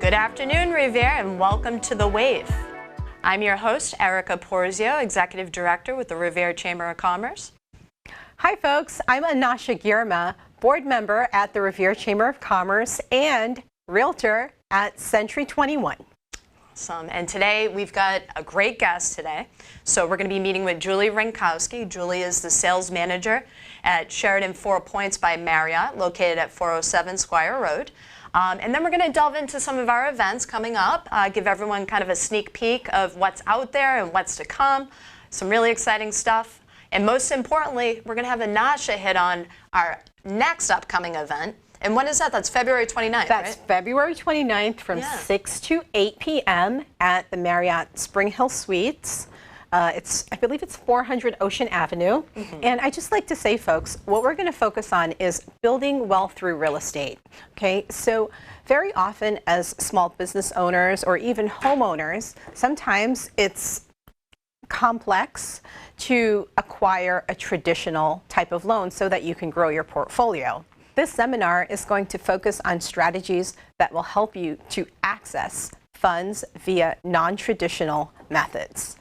Good afternoon, Revere, and welcome to The Wave. I'm your host, Erica Porzio, Executive Director with the Revere Chamber of Commerce. Hi, folks. I'm Anasha Girma, board member at the Revere Chamber of Commerce and realtor at Century 21. Awesome. And today we've got a great guest today. So we're going to be meeting with Julie Rynkowski. Julie is the sales manager at Sheraton 4 Points by Marriott, located at 407 Squire Road. And then we're going to delve into some of our events coming up, give everyone kind of a sneak peek of what's out there and what's to come, some really exciting stuff. And most importantly, we're going to have Anasha hit on our next upcoming event. And when is that? That's February 29th, That's right? February 29th from 6 to 8 p.m. at the Marriott Spring Hill Suites. I believe it's 400 Ocean Avenue. And I just like to say, folks, what we're going to focus on is building wealth through real estate. Okay, so very often as small business owners or even homeowners, sometimes it's complex to acquire a traditional type of loan so that you can grow your portfolio. This seminar is going to focus on strategies that will help you to access funds via non-traditional methods.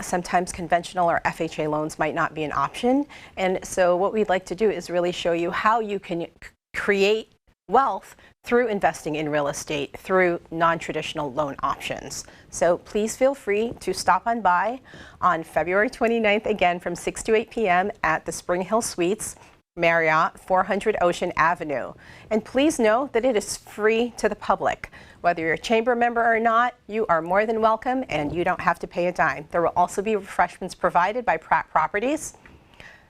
Sometimes conventional or FHA loans might not be an option, and so what we'd like to do is really show you how you can create wealth through investing in real estate through non-traditional loan options. So please feel free to stop on by on February 29th, again from 6 to 8 p.m. at the Spring Hill Suites, Marriott, 400 Ocean Avenue. And please know that it is free to the public. Whether you're a chamber member or not, you are more than welcome and you don't have to pay a dime. There will also be refreshments provided by Pratt Properties.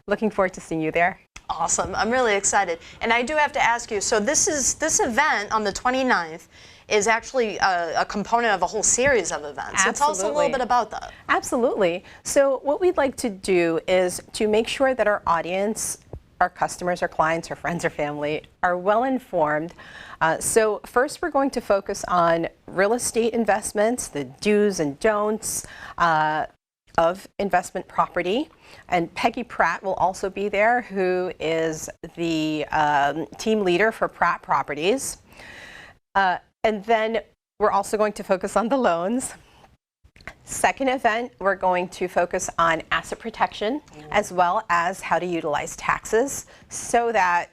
Looking forward to seeing you there. Awesome. I'm really excited. And I do have to ask you, so this event on the 29th is actually a component of a whole series of events. So tell us a little bit about that. Absolutely. So what we'd like to do is to make sure that our audience, our customers, our clients, our friends, or family are well informed. So first we're going to focus on real estate investments, the do's and don'ts of investment property. And Peggy Pratt will also be there, who is the team leader for Pratt Properties. And then we're also going to focus on the loans. Second event, we're going to focus on asset protection as well as how to utilize taxes so that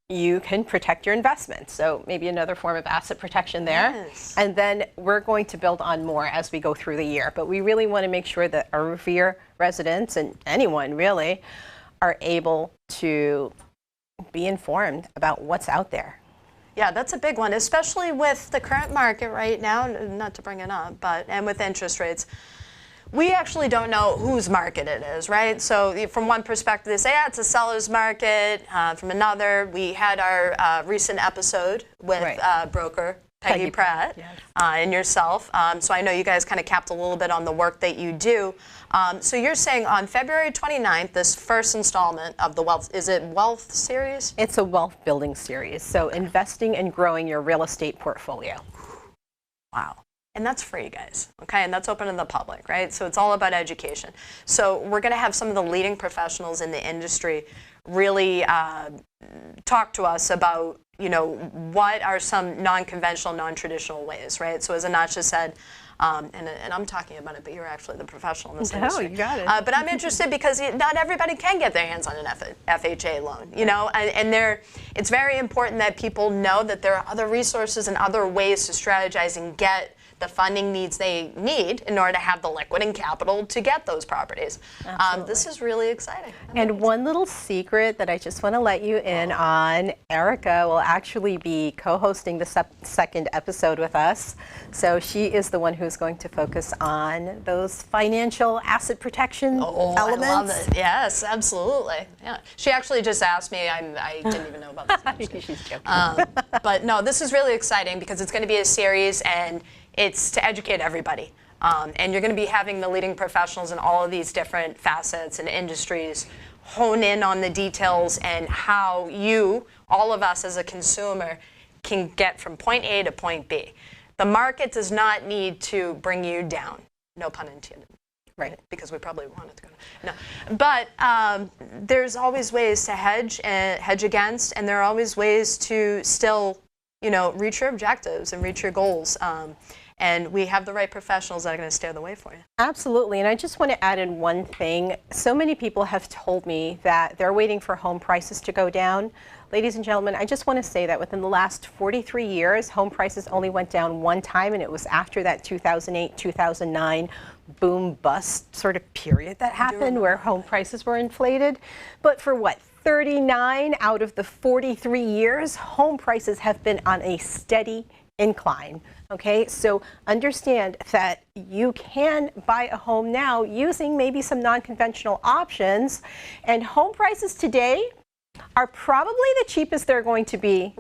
you can protect your investments. So maybe another form of asset protection there. Yes. And then we're going to build on more as we go through the year. But we really want to make sure that our Revere residents and anyone really are able to be informed about what's out there. Yeah, that's a big one, especially with the current market right now, not to bring it up, and with interest rates. We actually don't know whose market it is, right? So from one perspective, they say, yeah, it's a seller's market. From another, we had our recent episode with broker Peggy Pratt and yourself. So I know you guys kind of capped a little bit on the work that you do. So you're saying on February 29th, this first installment of the Wealth, is it Wealth Series? It's a wealth building series. So investing and growing your real estate portfolio. Wow. And that's free, guys, okay? And that's open to the public, right? So it's all about education. So we're going to have some of the leading professionals in the industry really talk to us about, you know, what are some non-conventional, non-traditional ways, right? So as Anasha said, and I'm talking about it, but you're actually the professional in this industry. No, you got it. But I'm interested because not everybody can get their hands on an FHA loan, you know, and it's very important that people know that there are other resources and other ways to strategize and get the funding needs they need in order to have the liquid and capital to get those properties. This is really exciting. And one little secret that I just want to let you in on, Erica will actually be co-hosting the second episode with us. So she is the one who's going to focus on those financial asset protection elements. I love it. Yes, absolutely. Yeah. She actually just asked me. I didn't even know about this. I think she's joking. But no, this is really exciting because it's going to be a series and it's to educate everybody. And you're going to be having the leading professionals in all of these different facets and industries hone in on the details and how you, all of us as a consumer, can get from point A to point B. The market does not need to bring you down. No pun intended. Right, because we probably want it to go down. No, but there's always ways to hedge against, and there are always ways to still reach your objectives and reach your goals. And we have the right professionals that are going to steer the way for you. Absolutely. And I just want to add in one thing. So many people have told me that they're waiting for home prices to go down. Ladies and gentlemen, I just want to say that within the last 43 years, home prices only went down one time, and it was after that 2008, 2009 boom bust sort of period that happened where home prices were inflated. But for what, 39 out of the 43 years, home prices have been on a steady incline. Okay, so understand that you can buy a home now using maybe some non-conventional options, and home prices today are probably the cheapest they're going to be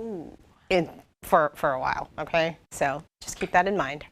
for a while. Okay, so just keep that in mind.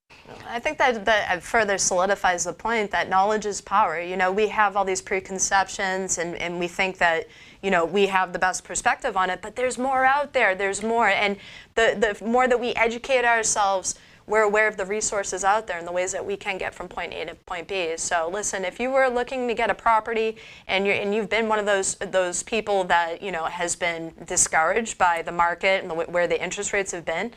I think that further solidifies the point that knowledge is power. We have all these preconceptions, and we think that we have the best perspective on it, but there's more out there. There's more, and the more that we educate ourselves, we're aware of the resources out there and the ways that we can get from point A to point B. So listen, if you were looking to get a property and you've been one of those people that has been discouraged by the market and where the interest rates have been,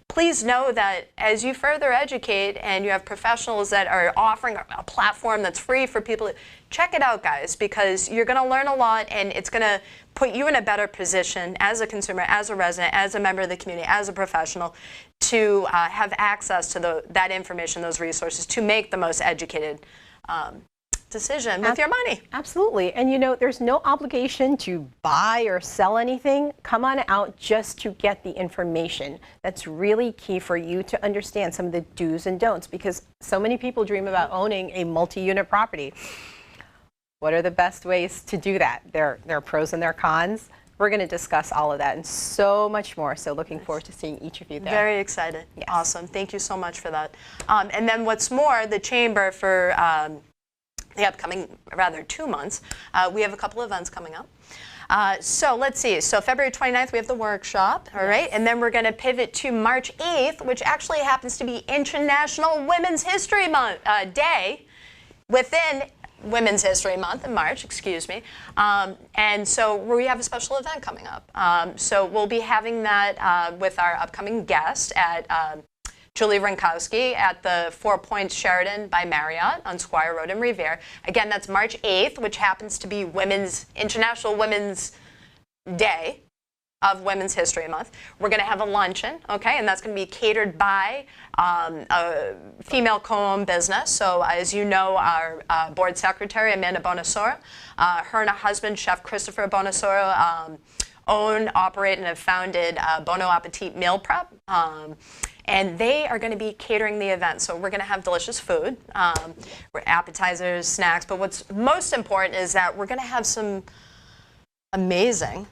please know that as you further educate and you have professionals that are offering a platform that's free for people, check it out, guys, because you're going to learn a lot, and it's going to put you in a better position as a consumer, as a resident, as a member of the community, as a professional, to have access to that information, those resources, to make the most educated decision with your money. Absolutely. And there's no obligation to buy or sell anything. Come on out just to get the information. That's really key for you to understand some of the do's and don'ts, because so many people dream about owning a multi-unit property. What are the best ways to do that? There are pros and there are cons. We're going to discuss all of that and so much more. So looking forward to seeing each of you there. Very excited. Yes. Awesome. Thank you so much for that. And then what's more, the Chamber for the upcoming, 2 months, we have a couple events coming up. So let's see. So February 29th, we have the workshop, all right? And then we're going to pivot to March 8th, which actually happens to be International Women's History Month Day within Women's History Month in March, excuse me. And so we have a special event coming up. So we'll be having that with our upcoming guest at Julie Rynkowski at the 4 Points Sheraton by Marriott on Squire Road in Revere. Again, that's March 8th, which happens to be International Women's Day of Women's History Month. We're going to have a luncheon, okay, and that's going to be catered by a female co-owned business. So as you know, our board secretary, Amanda Bonasora, her and her husband, Chef Christopher Bonasora, own, operate, and have founded Bono Appetit Meal Prep. And they are going to be catering the event. So we're going to have delicious food, appetizers, snacks. But what's most important is that we're going to have some amazing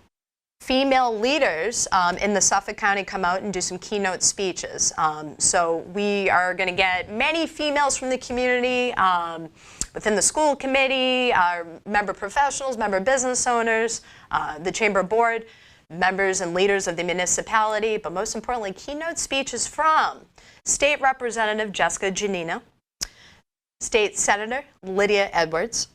female leaders in the Suffolk County come out and do some keynote speeches. So we are going to get many females from the community, within the school committee, our member professionals, member business owners, the chamber board, members and leaders of the municipality, but most importantly, keynote speeches from State Representative Jessica Giannino, State Senator Lydia Edwards,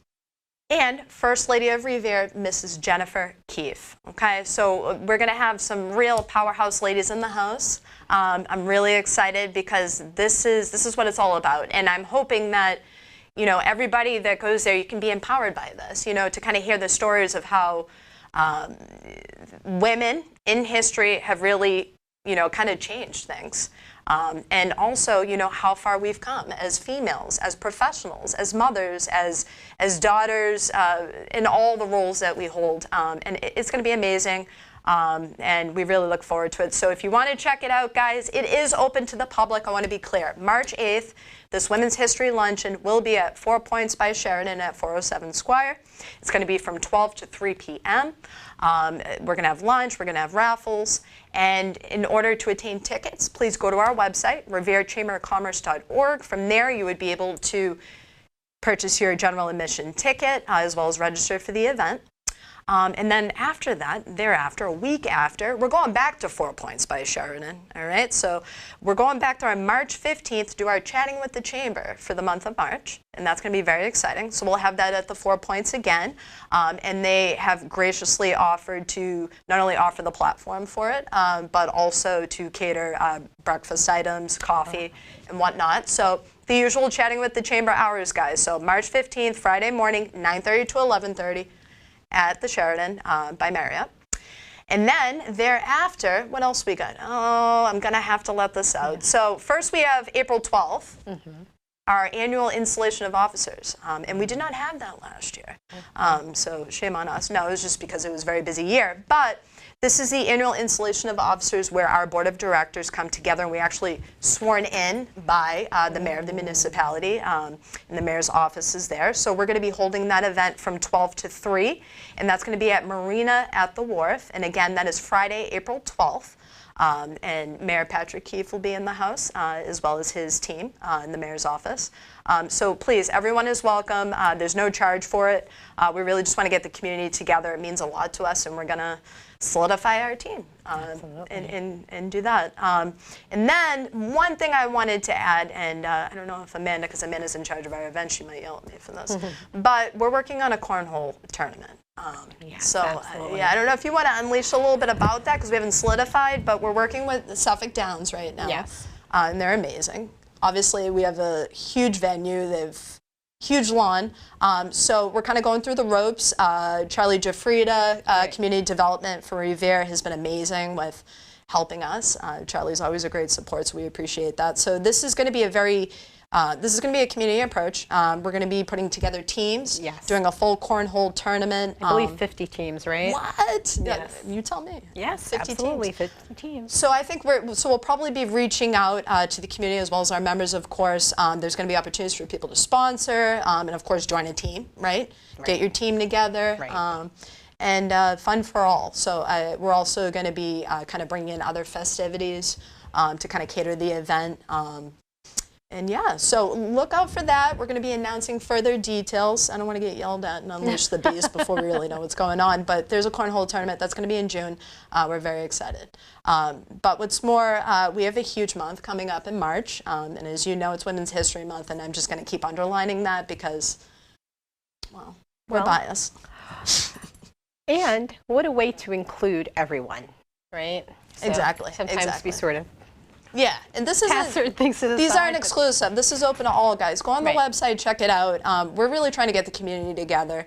and First Lady of Revere, Mrs. Jennifer Keefe. Okay, so we're going to have some real powerhouse ladies in the house. I'm really excited because this is what it's all about, and I'm hoping that everybody that goes there, you can be empowered by this. To kind of hear the stories of how women in history have really, kind of changed things. And also, how far we've come as females, as professionals, as mothers, as daughters, in all the roles that we hold. And it's going to be amazing. And we really look forward to it. So if you want to check it out, guys, it is open to the public. I want to be clear. March 8th, this Women's History Luncheon will be at 4 Points by Sheraton at 407 Squire. It's going to be from 12 to 3 p.m. We're going to have lunch. We're going to have raffles. And in order to attain tickets, please go to our website, reverechamberofcommerce.org. From there, you would be able to purchase your general admission ticket as well as register for the event. And then after that, thereafter, a week after, we're going back to 4 Points by Sheraton, all right? So we're going back to our March 15th to do our Chatting with the Chamber for the month of March, and that's going to be very exciting. So we'll have that at the 4 Points again, and they have graciously offered to not only offer the platform for it, but also to cater breakfast items, coffee, and whatnot. So the usual Chatting with the Chamber hours, guys. So March 15th, Friday morning, 9:30 to 11:30. At the Sheraton by Marriott. And then thereafter, what else we got? Oh, I'm going to have to let this out. So first we have April 12th, our annual installation of officers. And we did not have that last year. So shame on us. No, it was just because it was a very busy year. But this is the annual installation of officers where our board of directors come together and we actually sworn in by the mayor of the municipality, and the mayor's office is there. So we're going to be holding that event from 12 to 3, and that's going to be at Marina at the Wharf. And again, that is Friday, April 12th. And Mayor Patrick Keefe will be in the house, as well as his team in the mayor's office. So please, everyone is welcome. There's no charge for it. We really just want to get the community together. It means a lot to us, and we're going to solidify our team and do that. And then one thing I wanted to add, and I don't know if Amanda, because Amanda's in charge of our event, she might yell at me for this, but we're working on a cornhole tournament. So I don't know if you want to unleash a little bit about that, because we haven't solidified, but we're working with the Suffolk Downs right now. Yes. And they're amazing. Obviously, we have a huge venue. They've huge lawn. So we're kind of going through the ropes. Charlie Jafrida, Community Development for Revere, has been amazing with helping us. Charlie's always a great support, so we appreciate that. So this is going to be a very a community approach. We're going to be putting together teams, doing a full cornhole tournament. I believe 50 teams, right? What? Yes. You tell me. Yes, 50 absolutely, teams. 50 teams. So I think we'll probably be reaching out to the community as well as our members, of course. There's going to be opportunities for people to sponsor and, of course, join a team, right? Get your team together. Right. And fun for all. So we're also going to be kind of bringing in other festivities to kind of cater the event. And yeah, so look out for that. We're going to be announcing further details. I don't want to get yelled at and unleash the beast before we really know what's going on. But there's a cornhole tournament that's going to be in June. We're very excited. But what's more, we have a huge month coming up in March. And as you know, it's Women's History Month. And I'm just going to keep underlining that because, well, we're biased. And what a way to include everyone, right? So exactly. Sometimes we sort of and this isn't, certain things to the these side, aren't exclusive. This is open to all, guys. Go on the website, check it out. We're really trying to get the community together.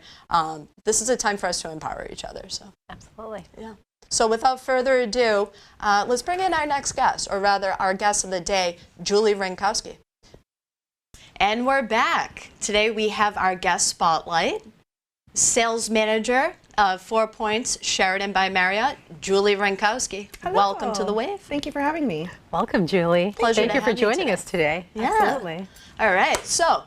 This is a time for us to empower each other. So absolutely. Yeah. So without further ado, let's bring in our next guest, or rather our guest of the day, Julie Rynkowski. And we're back. Today we have our guest spotlight, sales manager of 4 Points Sheraton by Marriott, Julie Rynkowski. Hello. Welcome to the Wave. Thank you for having me. Welcome, Julie. Pleasure Thank to you for have you joining today. us today. Yeah. Absolutely. All right. So,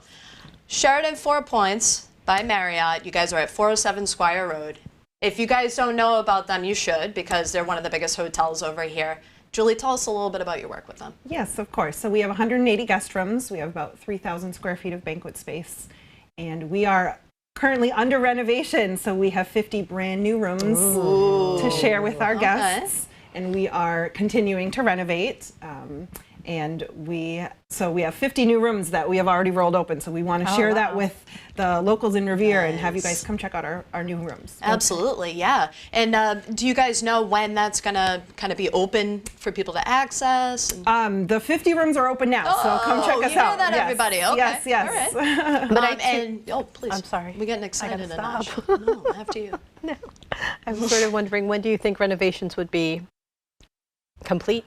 Sheraton 4 Points by Marriott. You guys are at 407 Squire Road. If you guys don't know about them, you should, because they're one of the biggest hotels over here. Julie, tell us a little bit about your work with them. Yes, of course. So we have 180 guest rooms. We have about 3,000 square feet of banquet space. And we are currently under renovation, so we have 50 brand new rooms to share with our guests, and we are continuing to renovate. And we have 50 new rooms that we have already rolled open, so we want to share that with the locals in Revere and have you guys come check out our new rooms. Absolutely, yeah. And do you guys know when that's going to kind of be open for people to access? The 50 rooms are open now, so come check us out. You hear that, everybody? Okay. Yes. All right. But please. I'm sorry. We're getting excited, Stop. Anasha. No, after you. No. I'm sort of wondering, when do you think renovations would be complete?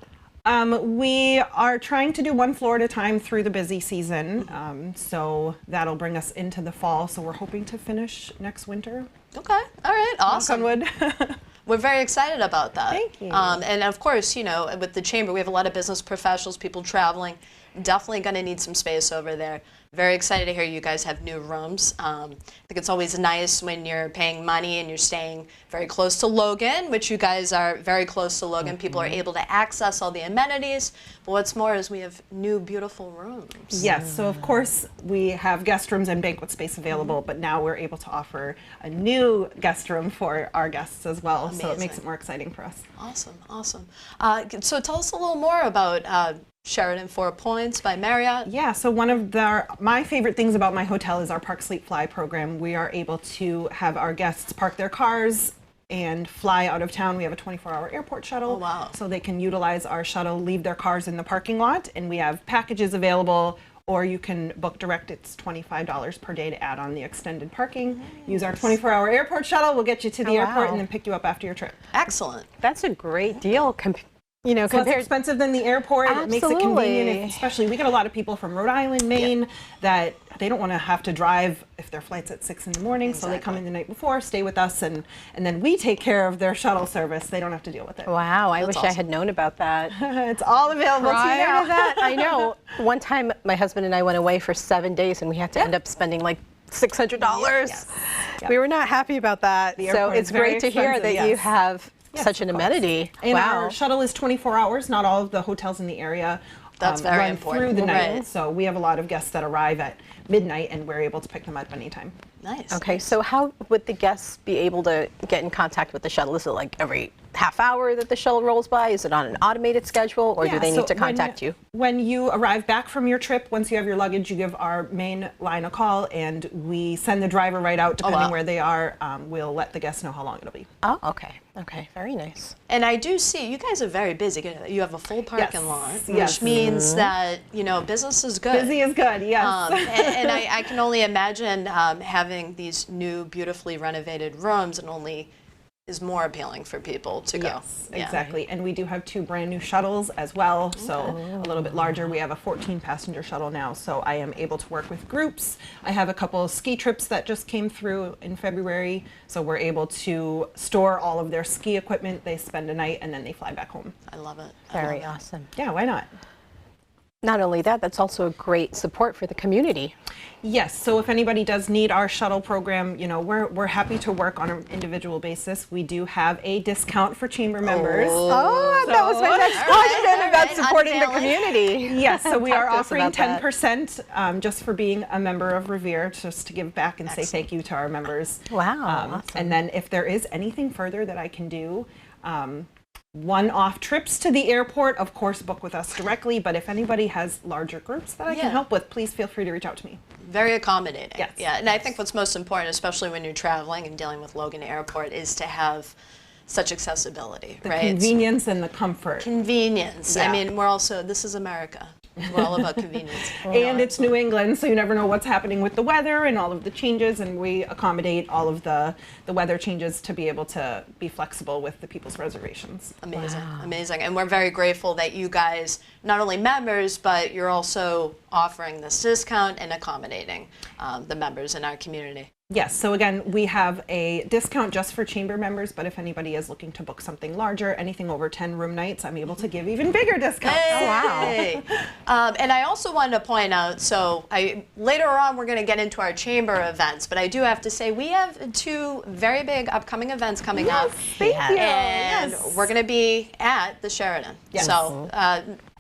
We are trying to do one floor at a time through the busy season, so that'll bring us into the fall. So we're hoping to finish next winter. Okay. All right. Awesome. Knock on wood. We're very excited about that. Thank you. And of course, you know, with the chamber, we have a lot of business professionals, people traveling. Definitely going to need some space over there. Very excited to hear you guys have new rooms. I think it's always nice when you're paying money and you're staying very close to Logan, which you guys are very close to Logan. People are able to access all the amenities. But what's more is we have new beautiful rooms. Yes, so of course we have guest rooms and banquet space available, but now we're able to offer a new guest room for our guests as well. So it makes Amazing. it more exciting for us. Awesome, awesome. So tell us a little more about Sheraton 4 Points by Marriott. Yeah, so one of my favorite things about my hotel is our Park Sleep Fly program. We are able to have our guests park their cars and fly out of town. We have a 24-hour airport shuttle. Oh, wow. So they can utilize our shuttle, leave their cars in the parking lot, and we have packages available, or you can book direct. It's $25 per day to add on the extended parking. Nice. Use our 24-hour airport shuttle. We'll get you to the airport and then pick you up after your trip. Excellent. That's a great deal. So it's compared expensive than the airport. Absolutely. It makes it convenient, especially we get a lot of people from Rhode Island, Maine, that they don't want to have to drive if their flight's at 6 in the morning. So they come in the night before, stay with us, and then we take care of their shuttle service. They don't have to deal with it. Wow, I wish awesome. I had known about that. It's all available to you Prior now. to that, I know. One time, my husband and I went away for 7 days, and we had to end up spending like $600. Yes. We were not happy about that. The So airport it's is very great to hear expensive, that you yes. have Yes, such an of course. amenity. And wow. our shuttle is 24 hours. Not all of the hotels in the area That's very run important. through the night. Right. So we have a lot of guests that arrive at midnight, and we're able to pick them up anytime. Nice. Okay, so how would the guests be able to get in contact with the shuttle? Is it like every half hour that the shuttle rolls by? Is it on an automated schedule, or do they need to contact you? When you arrive back from your trip, once you have your luggage, you give our main line a call, and we send the driver right out, depending where they are. We'll let the guests know how long it'll be. Oh, okay. Okay, very nice. And I do see you guys are very busy. You have a full parking lot, which Yes. means that business is good. Busy is good, yes. And I can only imagine having these new, beautifully renovated rooms, and only is more appealing for people to go. Yes, exactly. And we do have 2 brand new shuttles as well, so a little bit larger. We have a 14-passenger shuttle now, so I am able to work with groups. I have a couple of ski trips that just came through in February, so we're able to store all of their ski equipment. They spend a night, and then they fly back home. I love it. Very awesome. Yeah, why not? Not only that, that's also a great support for the community. Yes, so if anybody does need our shuttle program, we're happy to work on an individual basis. We do have a discount for chamber members. Oh, that was my next question about supporting the community. Yes, so we are Talk to us offering about that. 10% just for being a member of Revere, just to give back and say thank you to our members. Wow, awesome. And then if there is anything further that I can do, one-off trips to the airport, of course, book with us directly. But if anybody has larger groups that I can help with, please feel free to reach out to me. Very accommodating. Yes. Yeah, and I think what's most important, especially when you're traveling and dealing with Logan Airport, is to have such accessibility, The right? convenience and the comfort. Convenience. Yeah. I mean, this is America. We're all about convenience. And it's New England, so you never know what's happening with the weather and all of the changes, and we accommodate all of the weather changes to be able to be flexible with the people's reservations. Amazing, amazing. And we're very grateful that you guys, not only members, but you're also offering this discount and accommodating the members in our community. Yes, so again, we have a discount just for chamber members, but if anybody is looking to book something larger, anything over 10 room nights, I'm able to give even bigger discounts. Hey. And I also wanted to point out, later on we're going to get into our chamber events, but I do have to say we have 2 very big upcoming events coming up. Thank you. And we're going to be at the Sheraton. Yes. So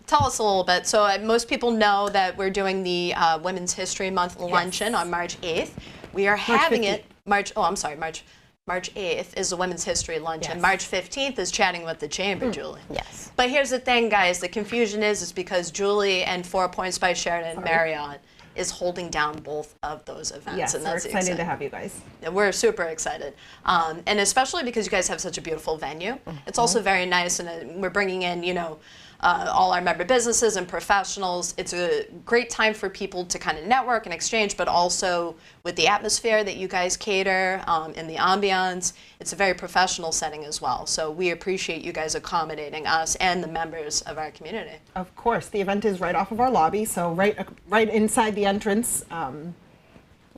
tell us a little bit. So most people know that we're doing the Women's History Month luncheon on March 8th. We are having 15th. it March 8th is the Women's History Luncheon. Yes. March 15th is Chatting with the Chamber, Julie. Yes. But here's the thing, guys. The confusion is because Julie and 4 Points by Sheraton Marriott is holding down both of those events. Yes, and we're that's excited to have you guys. We're super excited. And especially because you guys have such a beautiful venue. It's also very nice, and we're bringing in, all our member businesses and professionals. It's a great time for people to kind of network and exchange, but also with the atmosphere that you guys cater and the ambiance, it's a very professional setting as well. So we appreciate you guys accommodating us and the members of our community. Of course, the event is right off of our lobby, so right inside the entrance.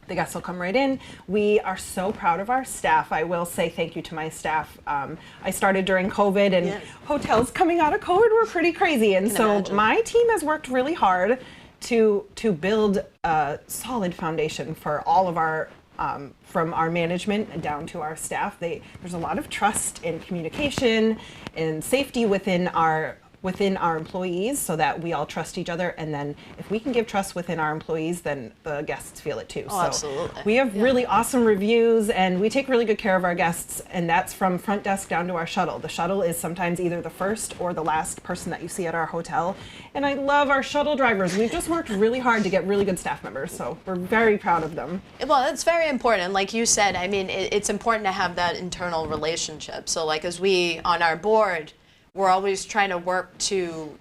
The guests will come right in. We are so proud of our staff. I will say thank you to my staff. I started during COVID, and hotels coming out of COVID were pretty crazy. And so my team has worked really hard to build a solid foundation for all of our from our management down to our staff. There's a lot of trust and communication and safety within our employees, so that we all trust each other. And then if we can give trust within our employees, then the guests feel it too. Oh, absolutely. We have really awesome reviews, and we take really good care of our guests, and that's from front desk down to our shuttle. The shuttle is sometimes either the first or the last person that you see at our hotel. And I love our shuttle drivers. We've just worked really hard to get really good staff members, so we're very proud of them. Well, it's very important. Like you said, I mean, it's important to have that internal relationship. So like as we on our board, we're always trying to work to,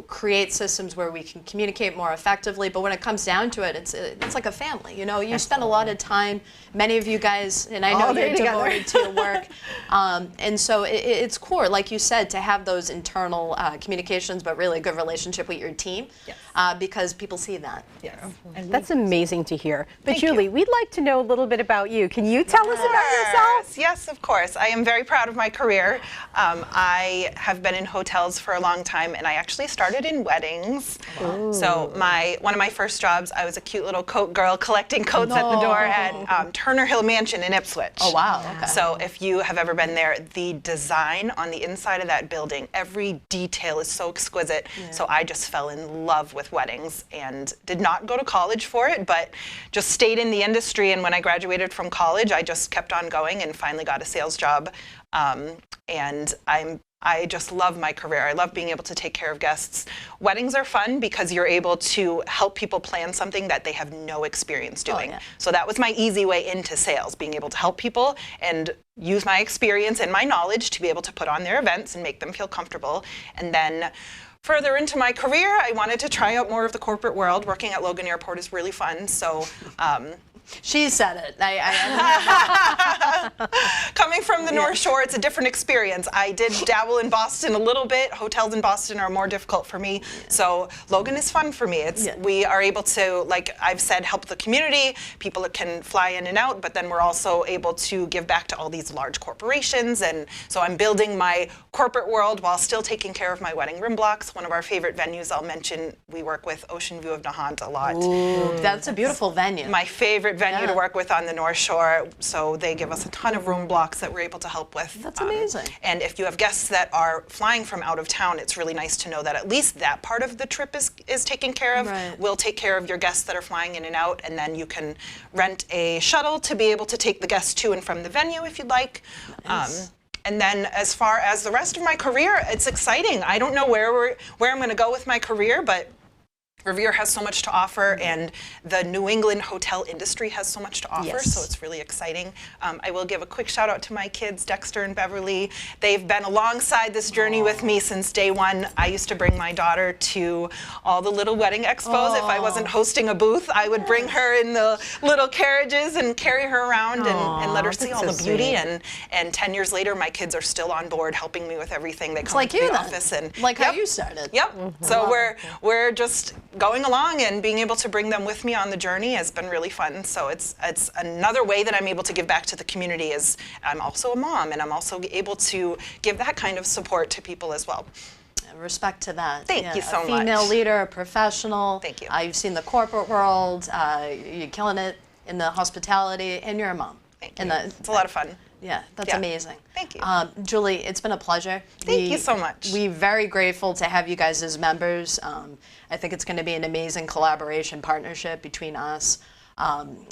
create systems where we can communicate more effectively. But when it comes down to it, it's like a family. You spend a lot of time. Many of you guys, and I know you're devoted to your work, and so it's core, like you said, to have those internal communications, but really a good relationship with your team, because people see that. Yes. And that's amazing to hear. But Thank Julie, you. we'd like to know a little bit about you. Can you tell us about yourself? Yes, of course. I am very proud of my career. I have been in hotels for a long time, and I actually started in weddings. Wow. So one of my first jobs, I was a cute little coat girl collecting coats at the door at Turner Hill Mansion in Ipswich. Oh, wow. Okay. So if you have ever been there, the design on the inside of that building, every detail is so exquisite. Yeah. So I just fell in love with weddings and did not go to college for it, but just stayed in the industry. And when I graduated from college, I just kept on going and finally got a sales job. And I just love my career. I love being able to take care of guests. Weddings are fun because you're able to help people plan something that they have no experience doing. Oh, yeah. So that was my easy way into sales, being able to help people and use my experience and my knowledge to be able to put on their events and make them feel comfortable. And then further into my career, I wanted to try out more of the corporate world. Working at Logan Airport is really fun. So she said it. Coming from the North Shore, it's a different experience. I did dabble in Boston a little bit. Hotels in Boston are more difficult for me. So Logan is fun for me. We are able to, like I've said, help the community. People can fly in and out, but then we're also able to give back to all these large corporations. And so I'm building my corporate world while still taking care of my wedding room blocks. One of our favorite venues, I'll mention, we work with Ocean View of Nahant a lot. Ooh, that's a beautiful venue. My favorite venue to work with on the North Shore, so they give us a ton of room blocks that we're able to help with. That's amazing. And if you have guests that are flying from out of town, it's really nice to know that at least that part of the trip is taken care of. Right. We'll take care of your guests that are flying in and out, and then you can rent a shuttle to be able to take the guests to and from the venue if you'd like. Nice. And then as far as the rest of my career, it's exciting. I don't know where I'm going to go with my career, but Revere has so much to offer, and the New England hotel industry has so much to offer, so it's really exciting. I will give a quick shout out to my kids, Dexter and Beverly. They've been alongside this journey with me since day one. I used to bring my daughter to all the little wedding expos. If I wasn't hosting a booth, I would bring her in the little carriages and carry her around and let her see all the beauty. And 10 years later, my kids are still on board helping me with everything. They come to the office and like how you started. Yep. So we're just going along, and being able to bring them with me on the journey has been really fun. So it's another way that I'm able to give back to the community. Is I'm also a mom, and I'm also able to give that kind of support to people as well. Respect to that. Thank you so much. Female leader, a professional. Thank you. You've seen the corporate world. You're killing it in the hospitality, and you're a mom. Thank you. It's a lot of fun. Yeah, that's amazing. Thank you. Julie, it's been a pleasure. Thank you so much. We're very grateful to have you guys as members. I think it's going to be an amazing collaboration partnership between us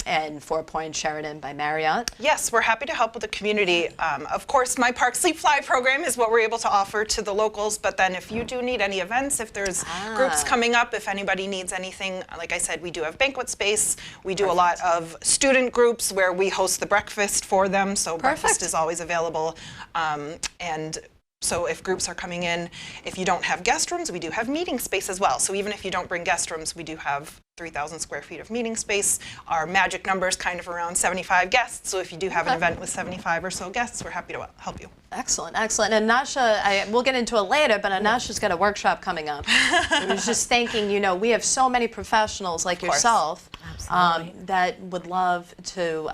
and 4 Points Sheraton by Marriott. Yes, we're happy to help with the community. Of course, my Park Sleep Fly program is what we're able to offer to the locals, but then if you do need any events, if there's groups coming up, if anybody needs anything, like I said, we do have banquet space. We do a lot of student groups where we host the breakfast for them, so breakfast is always available. And so if groups are coming in, if you don't have guest rooms, we do have meeting space as well. So even if you don't bring guest rooms, we do have 3,000 square feet of meeting space. Our magic number is kind of around 75 guests. So if you do have an event with 75 or so guests, we're happy to help you. Excellent, excellent. And Anasha, we'll get into it later, but Anasha's got a workshop coming up. I was just thinking, we have so many professionals like yourself that would love to,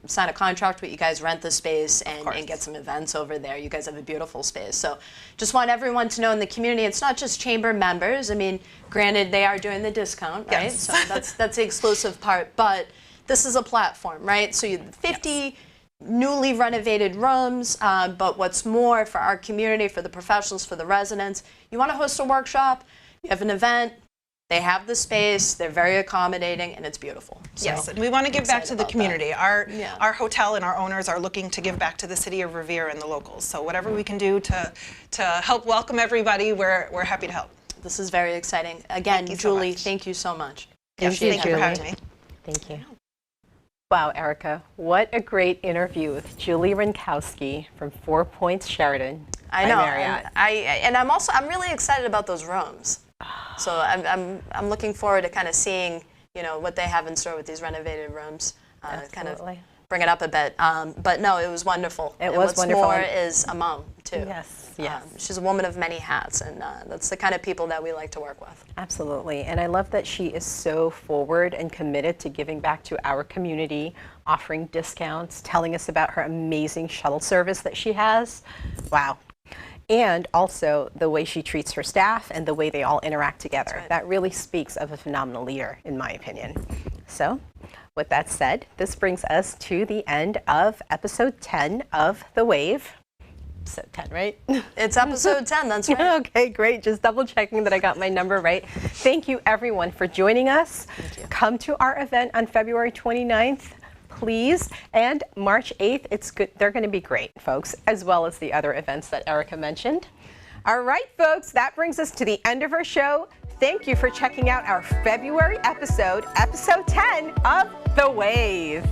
sign a contract with you guys, rent the space, and get some events over there. You guys have a beautiful space. So just want everyone to know in the community, it's not just chamber members. I mean, granted, they are doing the discount, right? Yes. So that's the exclusive part. But this is a platform, right? So you have 50 newly renovated rooms, but what's more for our community, for the professionals, for the residents, you want to host a workshop, you have an event, they have the space, they're very accommodating, and it's beautiful. So yes, and we want to give back to the community. Our hotel and our owners are looking to give back to the city of Revere and the locals. So whatever we can do to help welcome everybody, we're happy to help. This is very exciting. Again, Julie, thank you so much. Yes, thank you for having me. Thank you. Wow, Erica, what a great interview with Julie Rynkowski from 4 Points Sheraton. I know, by Marriott. and I'm really excited about those rooms. So I'm looking forward to kind of seeing what they have in store with these renovated rooms. Kind of bring it up a bit. But no, it was wonderful. It was wonderful. What's more is a mom too. Yes. She's a woman of many hats, and that's the kind of people that we like to work with. Absolutely, and I love that she is so forward and committed to giving back to our community, offering discounts, telling us about her amazing shuttle service that she has. Wow. And also the way she treats her staff and the way they all interact together. Right. That really speaks of a phenomenal leader, in my opinion. So, with that said, this brings us to the end of episode 10 of The Wave. Episode 10, right? It's episode 10, that's right. Okay, great. Just double checking that I got my number right. Thank you, everyone, for joining us. Thank you. Come to our event on February 29th. Please, and March 8th, it's good. They're going to be great, folks, as well as the other events that Erica mentioned. All right, folks, that brings us to the end of our show. Thank you for checking out our February episode 10 of The Wave.